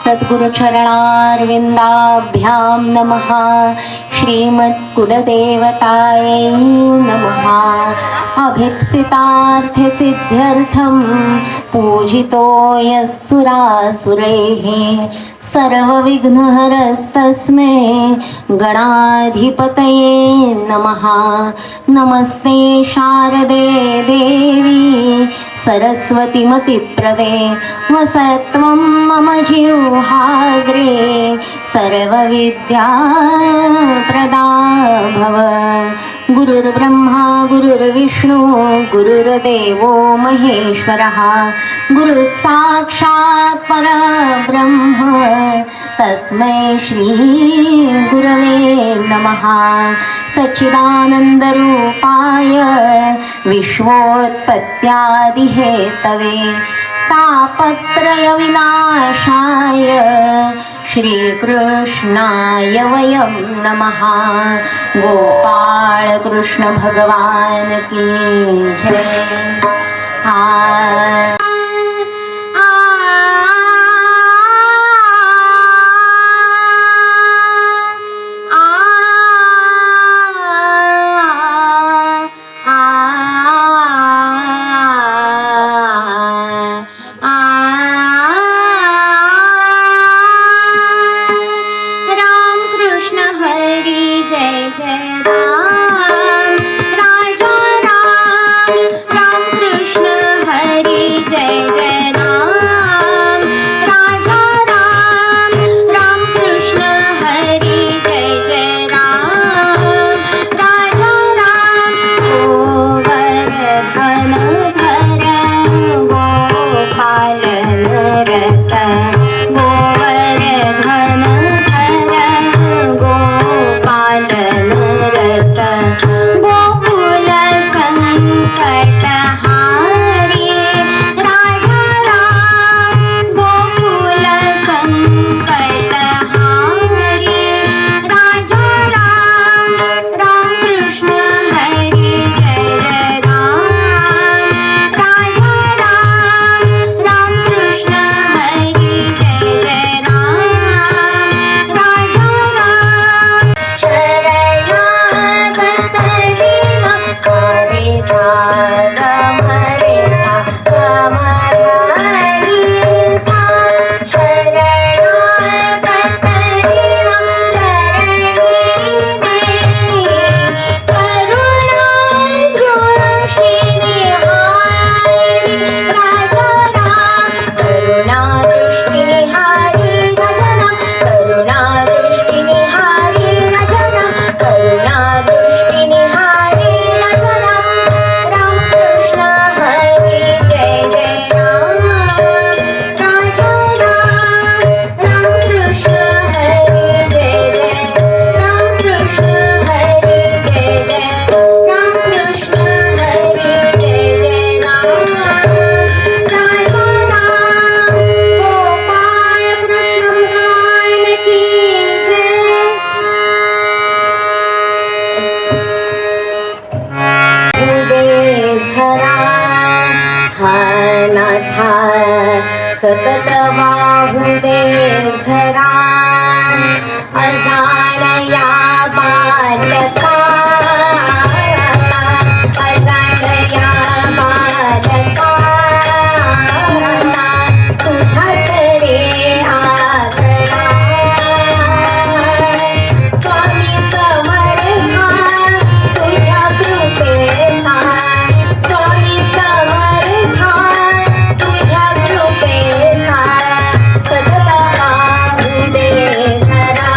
सद्गुरुचरणारविन्दाभ्यां नमः। श्रीमत्कुलदेवतायै नमः। अभीप्सितार्थसिद्ध्यर्थं पूजितो यः सुरासुरैः सर्वविघ्नहरस्तस्मै गणाधिपतये नमः। नमस्ते शारदे देवी सरस्वतीमतिप्रदे वसत्वं मम जिह्वाग्रे सर्वविद्याप्रदा भव। गुरुर्ब्रह्मा गुरुर्विष्णु गुरुर्देवो महेश्वरः गुरुसाक्षात् परब्रह्म तस्मै श्री गुरवे नमः। सच्चिदानन्दरूपाय विश्वोत्पत्त्यादिहेतवे तापत्रयविनाशाय श्रीकृष्णाय वयं नमः। गोपाल कृष्ण भगवान की जय। सतत वाहुदे झरा अजाणया बालका अजाणया बालका तुझा रे आसरा स्वामी समर्था तुझ्या कृपेचा स्वामी समर्था तुझ्या कृपेचा सतत वाहुदे झरा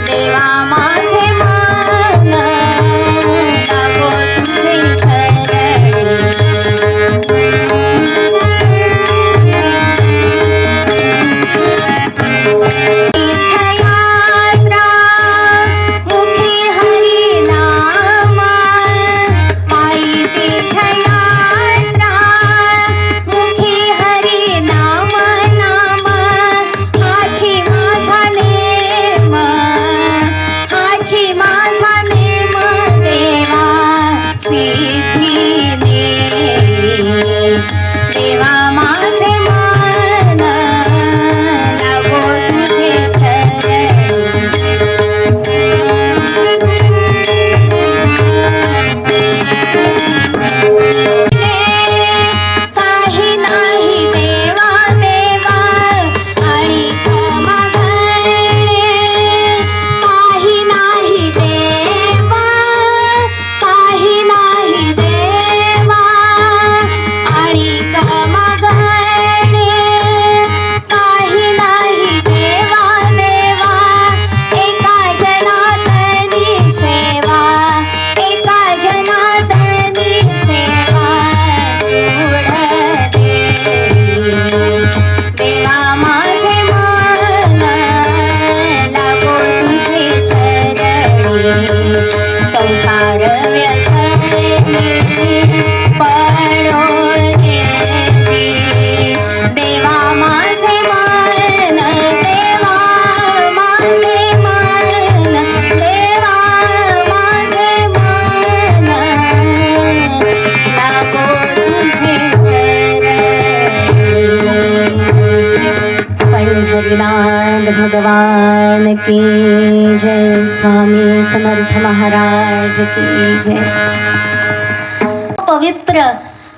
देवा माझे मन लागो तुझे चरणी तीर्थयात्रा मुखी हरी नाम माई तीर्थयात्रा मुखी हरी नाम नाम हाची माझा नेम हाची माझा नेम देवा सिद्धी दे देवा माझे मन लागो तुझे चरणी काही नाही देवा देवा आणि मागणे काही नाही देवा काही नाही देवा आणि मागणे काही नाही देवा देवा एका जनातनी सेवा एका जनातनी सेवा देवा माझे मन लागो तुझे चरणी संसार व्यसनी पडो देवी देवा माझे मन देवा माझे मन देवा माझे मन लागो तुझे पंढरीनाथ भगवान की जय स्वामी समर्थ महाराज की जय पवित्र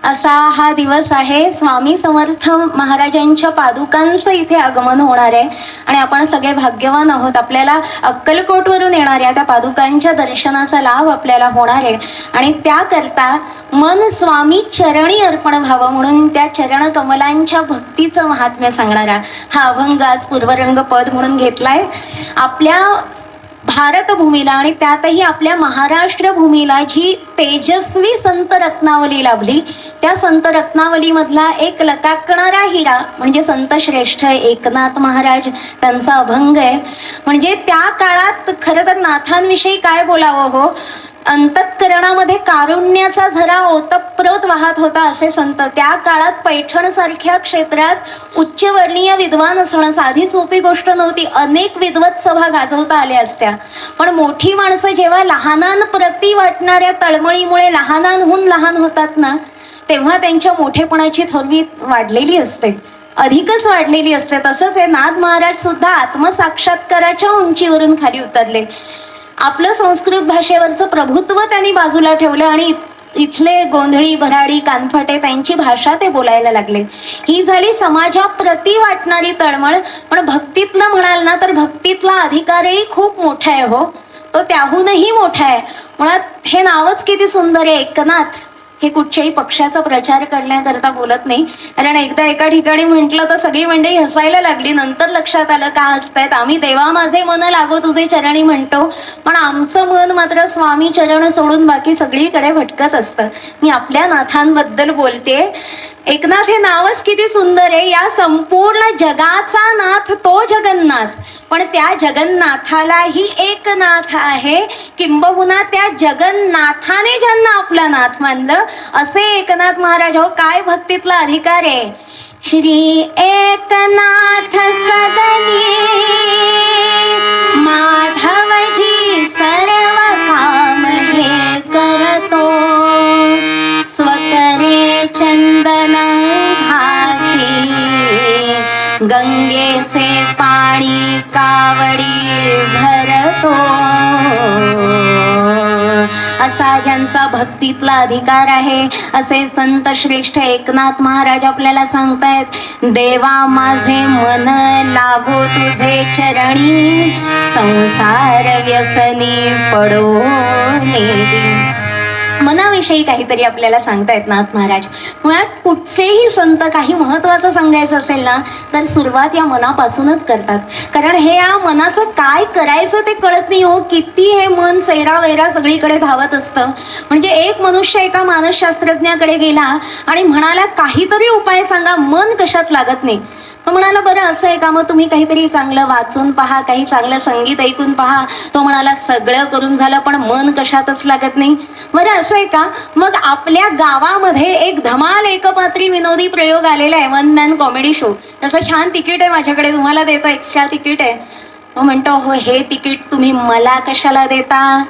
असा हा दिवस आहे स्वामी समर्थ महाराजांच्या पादुकांचं इथे आगमन होणार आहे आणि आपण सगळे भाग्यवान आहोत आपल्याला अक्कलकोटवरून येणाऱ्या त्या पादुकांच्या दर्शनाचा लाभ आपल्याला होणार आहे आणि त्याकरता मन स्वामी चरणी अर्पण व्हावं म्हणून त्या चरण कमलांच्या भक्तीचं महात्म्य सांगणारा हा अभंग आज पूर्वरंग पद म्हणून घेतलाय आपल्या भारतभूमीला आणि त्यातही आपल्या महाराष्ट्र भूमीला जी तेजस्वी संत रत्नावली लाभली त्या संत रत्नावलीमधला एक लकाकणारा हिरा म्हणजे संत श्रेष्ठ एकनाथ महाराज त्यांचा अभंग आहे. म्हणजे त्या काळात खरं तर नाथांविषयी काय बोलावं हो, अंतःकरणामध्ये कारुण्याचा झरा ओतप्रोत वाहत होता असे संत. त्या काळात पैठण सारख्या क्षेत्रात उच्चवर्णीय विद्वान असणं साधी सोपी गोष्ट नव्हती. अनेक विद्वत सभा गाजवता आल्या असत्या, पण मोठी माणसं जेव्हा लहानांप्रती वाटणाऱ्या तळमळीमुळे लहानांहून लहान होतात ना, तेव्हा त्यांच्या मोठेपणाची थोरवी वाढलेली असते, अधिकच वाढलेली असते. तसंच हे नाथ महाराज सुद्धा आत्मसाक्षात्काराच्या उंचीवरून खाली उतरले. आपलं संस्कृत भाषेवरचं प्रभुत्व त्यांनी बाजूला ठेवलं आणि इथले गोंधळी भराडी कानफटे त्यांची भाषा ते बोलायला लागले. ही झाली समाजाप्रती वाटणारी तळमळ. पण भक्तीतलं म्हणाल ना तर भक्तीतला अधिकारही खूप मोठा आहे हो, तो त्याहूनही मोठा आहे. मुळात हे नावच किती सुंदर आहे एकनाथ. हे कुठच्याही पक्षाचा प्रचार करण्याकरता बोलत नाही, कारण एकदा एका ठिकाणी म्हटलं तर सगळी मंडळी हसायला लागली. नंतर लक्षात आलं का हसतायत. आम्ही देवा माझे मन लागो तुझे चरणी म्हणतो, पण आमचं मन मात्र स्वामी चरण सोडून बाकी सगळीकडे भटकत असतं. मी आपल्या नाथांबद्दल बोलते. एकनाथ हे नावच किती सुंदर आहे. या संपूर्ण जगाचा नाथ तो जगन्नाथ, पण त्या जगन्नाथालाही एक नाथ आहे. किंबहुना त्या जगन्नाथाने ज्यांना आपला नाथ मानलं असे एकनाथ महाराज. हो काय भक्तीतला अधिकार आहे. श्री एकनाथ सदनी माधवजी सर्व काम हे करतो, स्वकरे चंदन घासी गंगेचे पाणी कावडी भरतो. असा ज्यांचा भक्तीतला अधिकार आहे असे संत श्रेष्ठ एकनाथ महाराज आपल्याला सांगतायत. देवा माझे मन लागो तुझे चरणी, संसार व्यसनी पडो नेदी. मनाविषयी काहीतरी आपल्याला सांगतायत नाथ महाराज. मुळात कुठचेही संत काही महत्वाचं सांगायचं असेल ना तर सुरुवात या मनापासूनच करतात. कारण हे या मनाचं काय करायचं ते कळत नाही हो. किती हे मन सैरा वैरा सगळीकडे धावत असतं. म्हणजे एक मनुष्य एका मानसशास्त्रज्ञाकडे गेला आणि म्हणाला काहीतरी उपाय सांगा, मन कशात लागत नाही. तो म्हणाला बरं असं आहे का, मग तुम्ही काहीतरी चांगलं वाचून पहा, काही चांगलं संगीत ऐकून पहा. तो म्हणाला सगळं करून झालं पण मन कशातच लागत नाही. बरं असं आहे का, मग आपल्या गावामध्ये एक धमाल एकपात्री विनोदी प्रयोग आलेला आहे, वन मॅन कॉमेडी शो. त्याचं छान तिकीट आहे माझ्याकडे, तुम्हाला देतो, एक्स्ट्रा तिकीट आहे. तो म्हणतो हो हे तिकीट तुम्ही मला कशाला देता,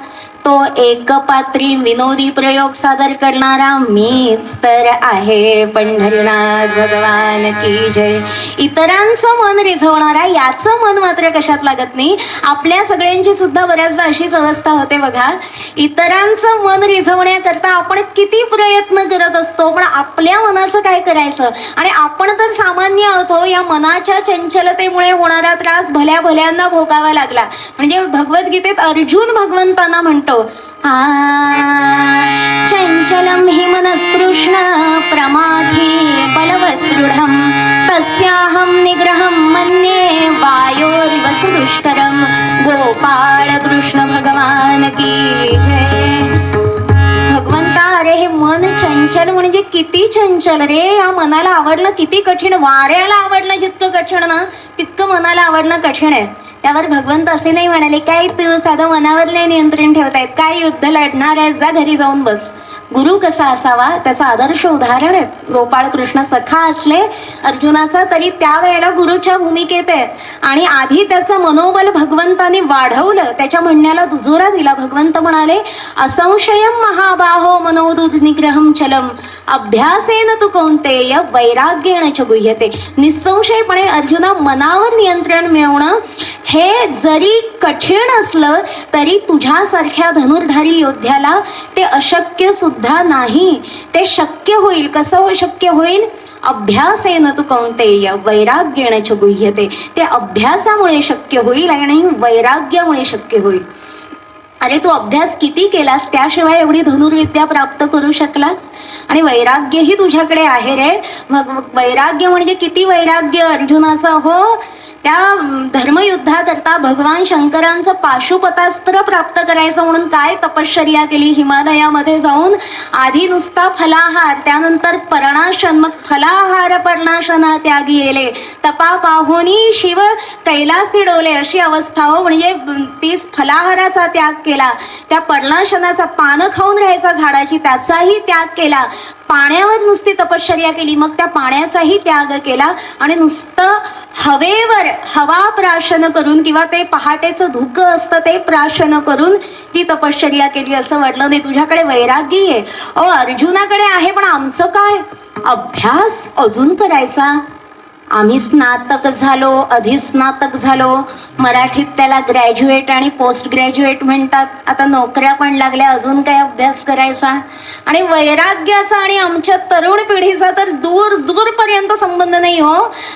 तो एकपात्री विनोदी प्रयोग सादर करणारा मीच तर आहे. पंढरीनाथ भगवान की जय. इतरांचं मन रिझवणारा याचं मन मात्र कशात लागत नाही. आपल्या सगळ्यांची सुद्धा बऱ्याचदा अशीच अवस्था होते बघा. इतरांचं मन रिझवण्याकरता आपण किती प्रयत्न करत असतो, पण आपल्या मनाचं काय करायचं. आणि आपण तर सामान्य आहोत, या मनाच्या चंचलतेमुळे होणारा त्रास भल्या भल्यांना भोगावा लागला. म्हणजे भगवद्गीतेत अर्जुन भगवंतांना म्हणतो चंचलम हि मन कृष्ण प्रमाथी बलवदृढम तस्याहम निग्रहम मन्ये वायोरिव सुदुष्करम. गोपाळ कृष्ण भगवान की जय. भगवंता अरे हे मन चंचल म्हणजे किती चंचल रे. या मनाला आवडणं किती कठीण. वाऱ्याला आवडणं जितकं कठीण ना तितकं मनाला आवडणं कठीण आहे. त्यावर भगवंत असे नाही म्हणाले काय तू साधं मनावर नाही नियंत्रण ठेवतायत, काय युद्ध लढणार आहे, जा घरी जाऊन बस. गुरु कसा असावा त्याचं आदर्श उदाहरण आहे. गोपाळ कृष्ण सखा असले अर्जुनाचा तरी त्यावेळेला गुरुच्या भूमिकेत आहे. आणि आधी त्याचं मनोबल भगवंताने वाढवलं, त्याच्या म्हणण्याला दुजोरा दिला. भगवंत म्हणाले असंशयम महाबाहो मनोदुर्निग्रहम चलम अभ्यासेन तु कौंतेय वैराग्येण च गुह्यते. निसंशयपणे अर्जुना मनावर नियंत्रण मिळवणं हे जरी कठीण असलं तरी तुझ्यासारख्या धनुर्धारी योद्ध्याला ते अशक्य सुद्धा नाही. ते शक्य होईल. कसं शक्य होईल. अभ्यासेन तु कौंतेय वैराग्येण च गुह्यते. ते अभ्यासामुळे शक्य होईल आणि वैराग्यामुळे शक्य होईल. अरे तू अभ्यास किती केलास त्याशिवाय एवढी धनुर्विद्या प्राप्त करू शकलास. आणि वैराग्यही तुझ्याकडे आहे रे. मग वैराग्य म्हणजे किती वैराग्य अर्जुनाचं हो. त्या धर्मयुद्धाकरता भगवान शंकरांचं पाशुपतास्त्र प्राप्त करायचं म्हणून काय तपश्चर्या केली. हिमालयामध्ये जाऊन आधी नुसता फलाहार, त्यानंतर पर्णाशन, मग फलाहार पर्णाशना त्यागी येले तपा पाहुनी शिव कैलासी डोले अशी अवस्था हो. म्हणजे तीच फलाहाराचा त्याग केला, त्या पर्णाशनाचा पानं खाऊन राहायचा झाडाची त्याचाही त्याग केला, पाण्यावर नुसती तपश्चर्या केली, मग त्या पाण्याचाही त्याग केला आणि नुसतं हवेवर हवा प्राशन करून किंवा ते पहाटेचं धुकं असतं ते प्राशन करून ती तपश्चर्या केली. असं वाटलं नाही तुझ्याकडे वैराग्य आहे. अर्जुनाकडे आहे पण आमचं काय, अभ्यास अजून करायचा. आम्ही स्नातक झालो, अधिस्नातक झालो, मराठीत त्याला ग्रॅज्युएट आणि पोस्ट ग्रॅज्युएट म्हणतात. आता नोकऱ्या पण लागल्या, अजून काय अभ्यास करायचा. आणि वैराग्याचा आणि आमच्या तरुण पिढीचा तर दूर दूरपर्यंत संबंध नाही हो.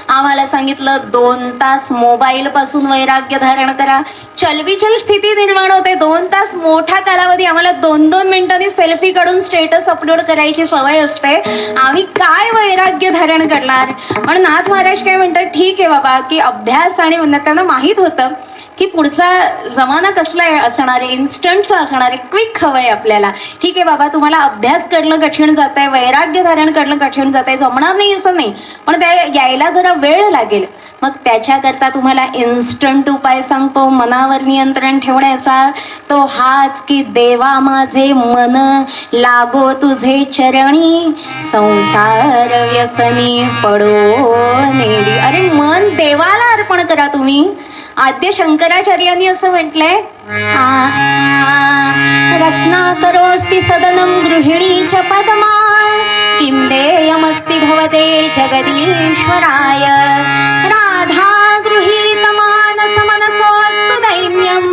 आम्हाला सांगितलं 2 तास मोबाईल पासून वैराग्य धारण करा. चलबिचल स्थिती निर्माण होते. 2 तास मोठा कालावधी. आम्हाला 2-2 मिनिटांनी सेल्फी काढून स्टेटस अपलोड करायची सवय असते. आम्ही काय वैराग्य धारण करणार. पण नाथ महाराज काय म्हणतात, ठीक आहे बाबा की अभ्यास आणि त्यांना माहीत होतं की पुढचा जमाना कसला असणार आहे, इन्स्टंटचा असणार आहे, क्विक हवंय आपल्याला. ठीक आहे बाबा तुम्हाला अभ्यास करणं कठीण जात आहे, वैराग्य धारण करणं कठीण जात आहे, जमणार नाही असं नाही, पण त्या यायला जरा वेळ लागेल. मग त्याच्याकरता तुम्हाला इन्स्टंट उपाय सांगतो मनावर नियंत्रण ठेवण्याचा. तो हाच की देवा माझे मन लागो तुझे चरणी संसार व्यसनी पडो नेरी. अरे मन देवाला अर्पण करा तुम्ही. आद्य शंकराचार्यांनी असं म्हटलंय, रत्नाकरोस्ति सदनं गृहिणी च पद्मा किं देयमस्ति भवते जगदीश्वराय. राधा गृहीत मानस मनसोऽस्तु दैन्यं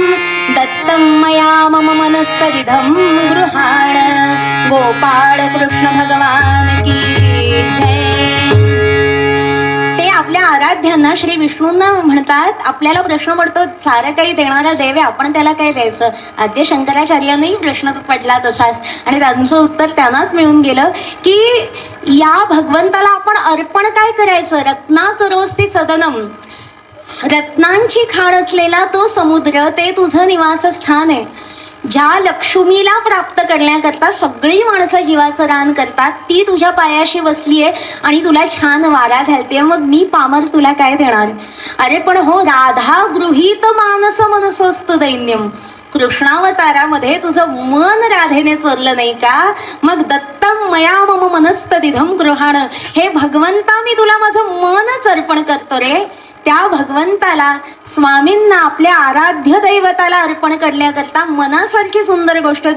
दत्तं मया मम मनस्तदिदं गृहाण. गोपाळ कृष्ण भगवान की जय. ते आपल्या आराध्यांना श्री विष्णूंना म्हणतात, आपल्याला प्रश्न पडतो सारं काही देणारा देव आहे, आपण त्याला काय द्यायचं. आद्य शंकराचार्यांनाही प्रश्न पडला तसाच, आणि त्यांचं उत्तर त्यांनाच मिळून गेलं की या भगवंताला आपण अर्पण काय करायचं. रत्नाकरोस्ति सदनम, रत्नांची खाण असलेला तो समुद्र, ते तुझं निवासस्थान आहे. ज्या लक्ष्मीला प्राप्त करण्याकरता सगळी माणसं जीवाचं रान करतात, ती तुझ्या पायाशी बसली आहे आणि तुला छान वारा घालते. मग मी पामर तुला काय देणार. अरे पण हो, राधा गृहीत मानस मनसोस्त दैन्यम, कृष्णावतारामध्ये तुझं मन राधेने चोरलं नाही का. मग दत्तम मया मम मनस्तदिधम गृहाण, हे भगवंता मी तुला माझं मनच अर्पण करतो रे. त्या भगवंताला, स्वामींना, आपल्या आराध्य दैवताला अर्पण करण्याकरता मनासारखी सुंदर गोष्ट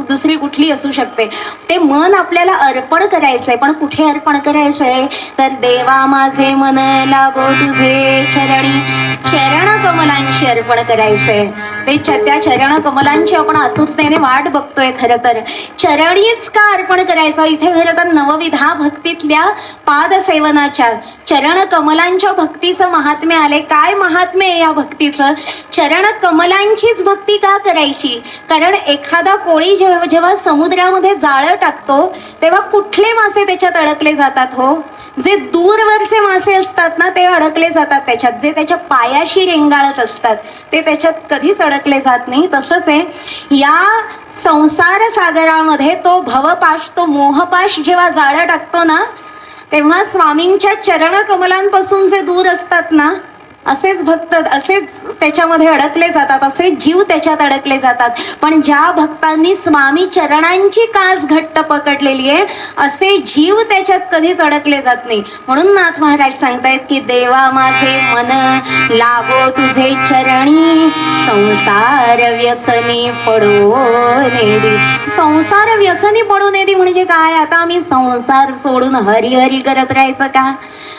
दुसरी कुठली असू शकते. ते मन आपल्याला अर्पण करायचंय, पण कुठे अर्पण करायचंय तर देवा माझे मन लागो तुझे चरणी, चरण कमलांशी अर्पण करायचंय. ते त्या चरण कमलांची आपण आतुरतेने वाट बघतोय. खरं तर चरणीच का अर्पण करायचं. इथे खरं तर नवविधा भक्तीतल्या पादसेवनाच्या चरण कमलांच्या भक्तीचं महात्म्य आले. काय महात्म्य आहे या भक्तीचं. चरण कमलांचीच भक्ती का करायची. कारण एखादा कोळी जेव्हा समुद्रामध्ये जाळं टाकतो तेव्हा कुठले मासे त्याच्यात अडकले जातात हो. जे दूरवरचे मासे असतात ना, ते अडकले जातात त्याच्यात. जे त्याच्या पायाशी रेंगाळत असतात ते त्याच्यात कधीच अडकले जात नाही. तसंच आहे या संसार सागरामध्ये तो भवपाश, तो मोहपाश जेव्हा जाळं टाकतो ना, तेव्हा स्वामींच्या चरण कमलांपासून जे दूर असतात ना, असेच भक्त असेच त्याच्यामध्ये अडकले जातात, असे जीव त्याच्यात अडकले जातात. पण ज्या भक्तांनी स्वामी चरणांची कास घट्ट पकडलेली आहे, असे जीव त्याच्यात कधीच अडकले जात नाही. म्हणून नाथ महाराज सांगतायत की देवा माझे मन लागो तुझे चरणी, संसार व्यसनी पडो नेदी. संसार व्यसनी पडो नेदी म्हणजे काय. आता आम्ही संसार सोडून हरिहरी करत राहायचं का.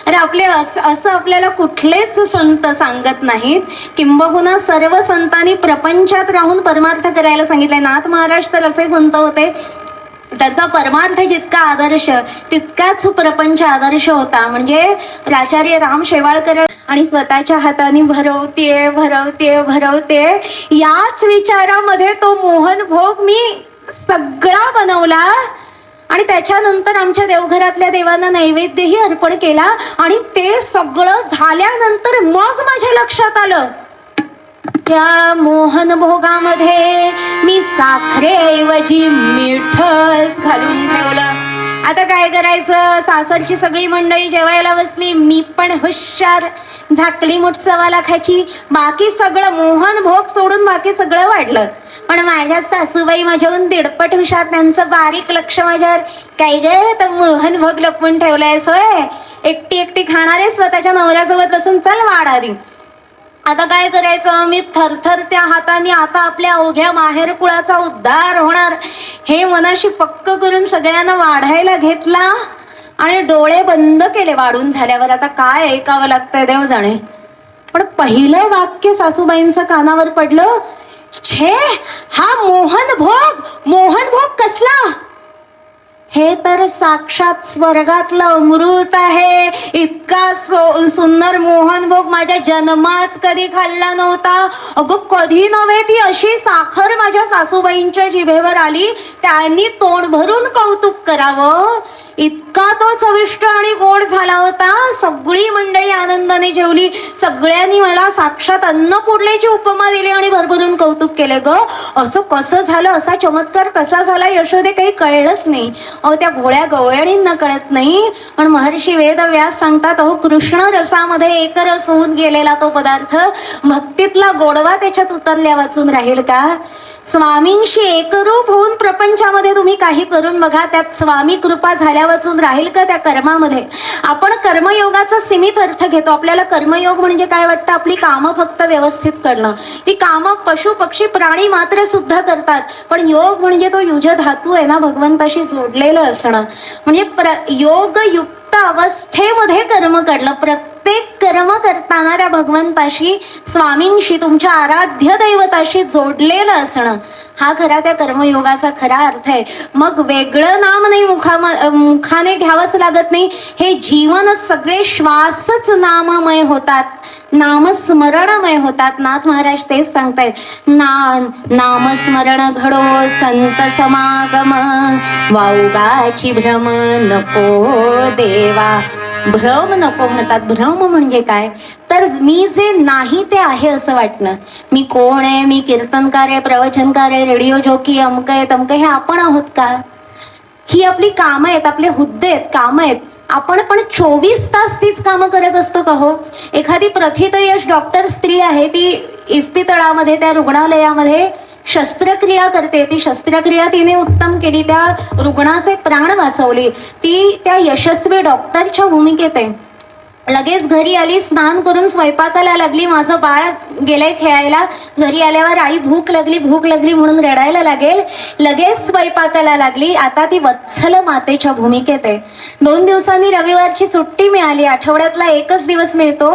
अरे आपले असं आपल्याला कुठलेच संत सांगत नाहीत. किंबहुना सर्व संतांनी प्रपंचात राहून परमार्थ करायला सांगितलंय. नाथ महाराज तर असे संत होते, त्याचा परमार्थ जितका आदर्श तितकाच प्रपंच आदर्श होता. म्हणजे प्राचार्य राम शेवाळकर आणि स्वतःच्या हाताने भरवते भरवते भरवते याच विचारामध्ये तो मोहन भोग मी सगळा बनवला आणि त्याच्यानंतर आमच्या देवघरातल्या देवांना नैवेद्यही अर्पण केला. आणि ते सगळं झाल्यानंतर मग माझ्या लक्षात आलं, त्या मोहन भोगामध्ये मी साखरेऐवजी मीठच घालून ठेवलं. आता काय करायचं. सासरची सगळी मंडळी जेवायला बसली, मी पण हुशार झाकली मुठ सवाला खायची. बाकी सगळं मोहन भोग सोडून बाकी सगळं वाढलं. पण माझ्या सासूबाई माझ्याहून दीडपट हुशार, त्यांचं बारीक लक्ष माझ्यावर. काय ग, तर मोहन भोग लपवून ठेवलाय सोय, एकटी एकटी खाणारे स्वतःच्या नवऱ्यासोबत बसून चल वाढ आधी. आता काय करायचं. मी थरथर त्या हाताने आता आपल्या अवघ्या माहेर कुळाचा उद्धार होणार हे मनाशी पक्क करून सगळ्यांना वाढायला घेतला आणि डोळे बंद केले. वाढून झाल्यावर आता काय ऐकावं लागतंय देव जाणे. पण पहिलं वाक्य सासूबाईंचं कानावर पडलं, छे, हा मोहन भोग कसला. हे तर साक्षात स्वर्गातलं अमृत आहे. इतका सुंदर मोहन भोग माझ्या जन्मात कधी खाल्ला नव्हता. अगं कधी नव्हे ती अशी साखर माझ्या सासूबाईंच्या जिभेवर आली, त्यांनी तोंड भरून कौतुक करावं. इतका तो चविष्ट आणि गोड झाला होता. सगळी मंडळी आनंदाने जेवली. सगळ्यांनी मला साक्षात अन्नपूर्णेची उपमा दिली आणि भरभरून कौतुक केले. ग असं कसं झालं, असा चमत्कार कसा झाला यशोदे, काही कळलंच नाही. अहो त्या भोळ्या गवळणींना कळत नाही. पण महर्षी वेदव्यास सांगतात, अहो कृष्ण रसामध्ये एकरस होऊन गेलेला तो पदार्थ भक्तीतला गोडवा त्याच्यात उतरल्या वाचून राहील का. स्वामींशी एकरूप होऊन प्रपंचामध्ये तुम्ही काही करून बघा, त्यात स्वामी कृपा झाल्या वाचून राहील का त्या कर्मामध्ये. आपण कर्मयोगाचा सीमित अर्थ घेतो. आपल्याला कर्मयोग म्हणजे काय वाटतं, आपली कामं फक्त व्यवस्थित करणं. ती कामं पशु पक्षी प्राणी मात्र सुद्धा करतात. पण योग म्हणजे तो युज धातू आहे ना, भगवंताशी जोडलेलं असणं. म्हणजे योगयुक्त अवस्थेमध्ये कर्म करणं. प्रत्येक कर्म करताना त्या भगवंताशी, स्वामींशी, तुमच्या आराध्य दैवताशी जोडलेलं असणं हा खरा त्या कर्मयोगाचा खरा अर्थ आहे. मग वेगळं नाम नाही मुखाने घ्यावंच लागत नाही. हे जीवनच सगळे श्वासच नाममय होतात, नामस्मरणमय होतात. नाथ महाराज तेच सांगतायत, नामस्मरण घडो संत समागम, वाऊगाची भ्रम नको देवा. भ्रम नको म्हणतात. भ्रम म्हणजे काय, तर मी जे नाही ते आहे असं वाटणं. मी कोण आहे, मी कीर्तनकार आहे, प्रवचनकार आहे, रेडिओ जॉकी, अमक आहे तमक, हे आपण आहोत का? ही आपली कामं आहेत, आपले हुद्दे आहेत, कामं आहेत. आपण पण 24 तास तीच कामं करत असतो का हो? एखादी प्रथितयश डॉक्टर स्त्री आहे, ती इस्पितळामध्ये, त्या रुग्णालयामध्ये शस्त्रक्रिया करते. ती शस्त्रक्रिया तिने उत्तम केली, त्या रुग्णाचे प्राण वाचवले, ती त्या यशस्वी डॉक्टरच्या भूमिकेत आहे. लगेच घरी आली, स्नान करून स्वयंपाकाला लागली. माझं बाळ गेलंय खेळायला. घरी आल्यावर आई भूक लागली म्हणून रडायला लागेल, लगेच स्वयंपाकाला लागली. आता ती वत्सल मातेच्या भूमिकेत आहे. 2 दिवसांनी रविवारची सुट्टी मिळाली, आठवड्यातला एकच दिवस मिळतो.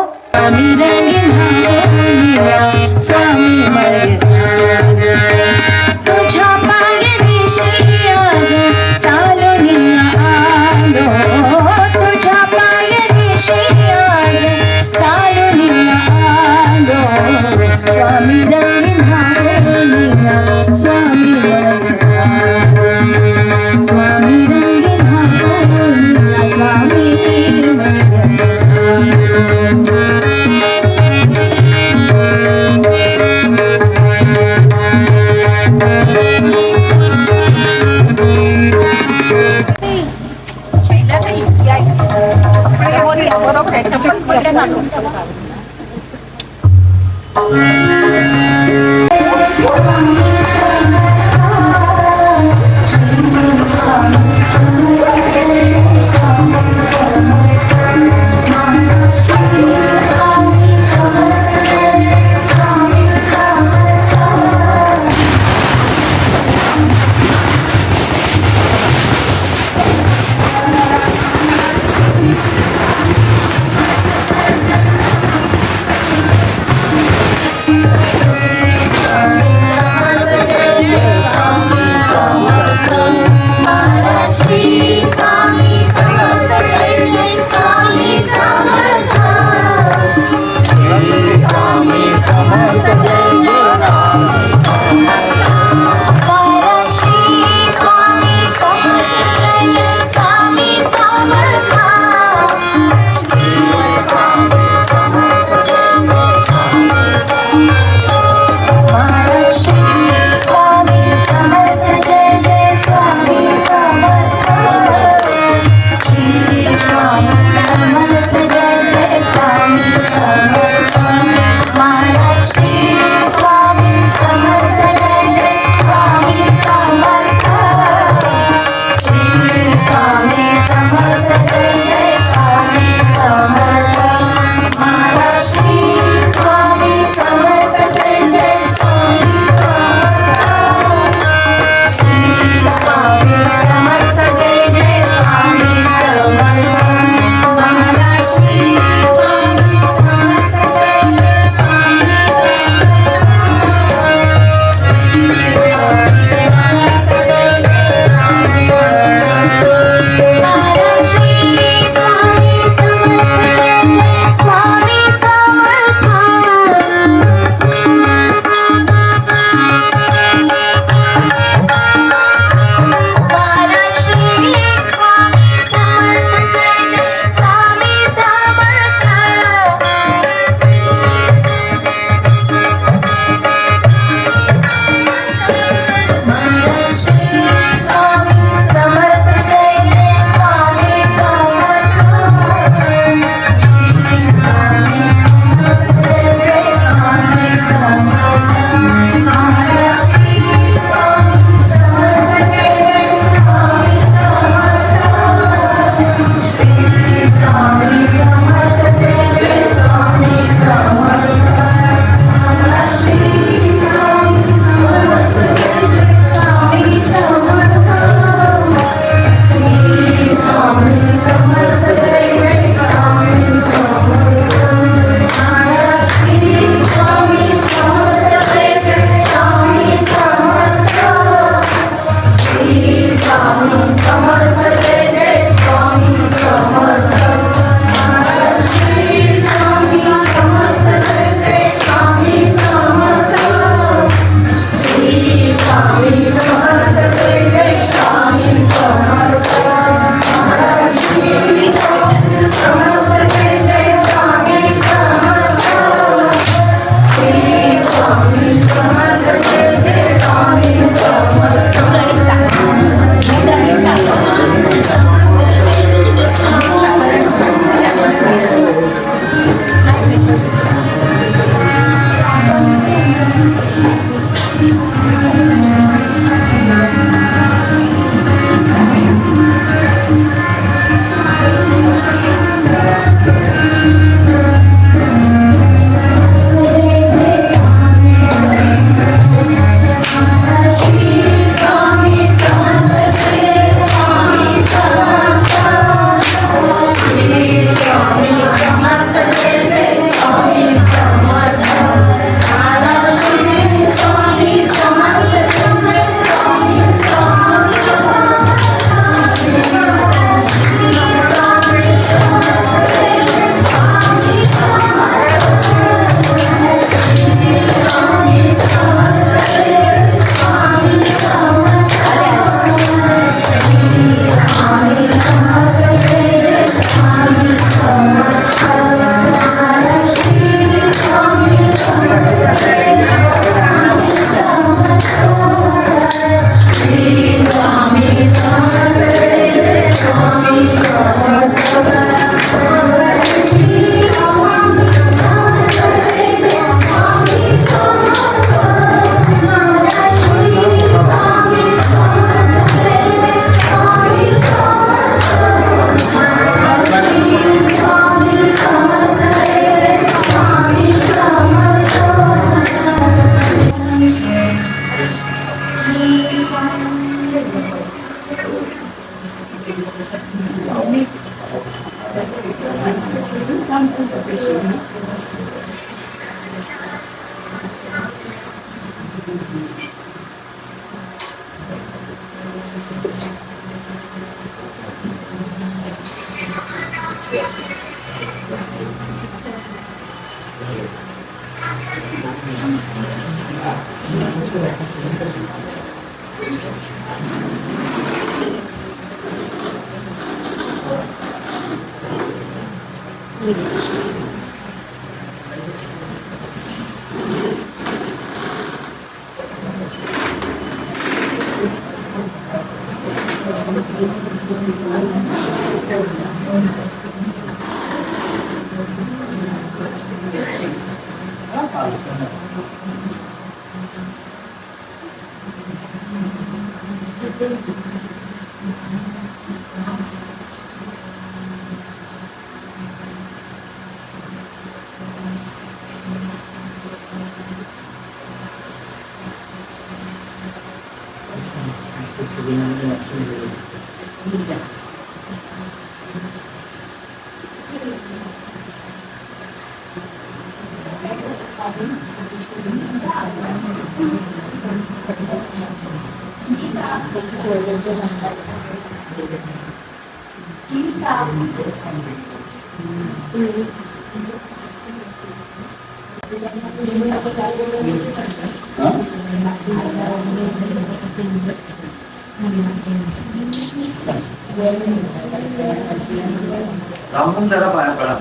रामून जरा पाया पडा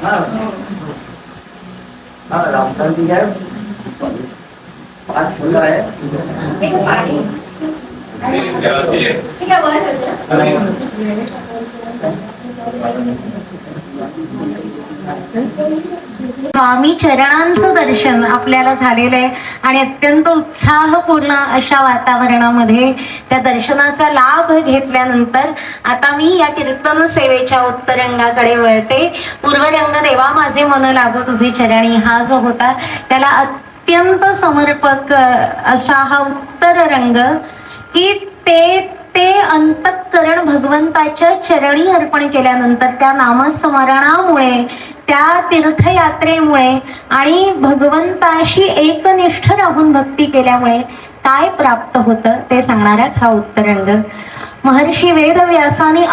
हा रामचंद्र ठीक आहे 5 फुलं आहे स्वामी चरणांचं दर्शन आपल्याला झालेलं आहे आणि अत्यंत उत्साहपूर्ण अशा वातावरणामध्ये त्या दर्शनाचा लाभ घेतल्यानंतर आता मी या कीर्तन सेवेच्या उत्तरंगाकडे वळते. पूर्वरंग देवा माझे मन लागो तुझे चरणी हा जो होता त्याला अत्यंत समर्पक असा हा उत्तर रंग की ते अंतःकरण भगवंताच्या चरणी अर्पण केल्यानंतर त्या नामस्मरणामुळे त्या तीर्थयात्रेमुळे आणि भगवंताशी एकनिष्ठ राहून भक्ती केल्यामुळे काय प्राप्त होतं ते सांगणाराच हा उत्तरंग. महर्षी वेदव्यासाने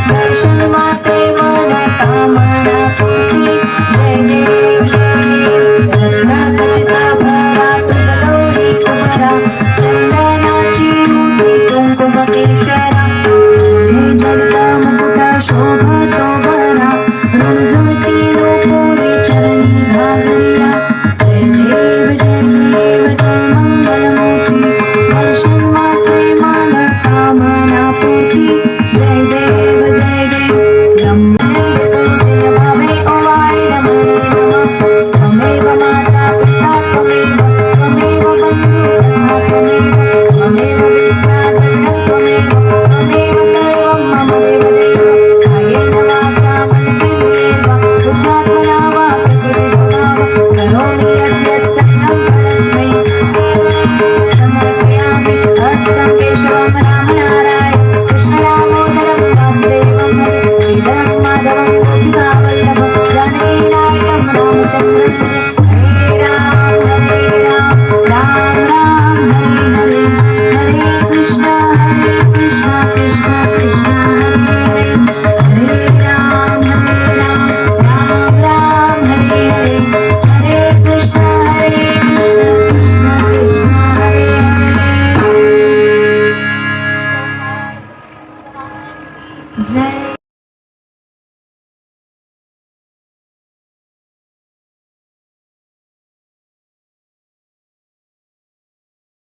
दर्शन मात्रे मन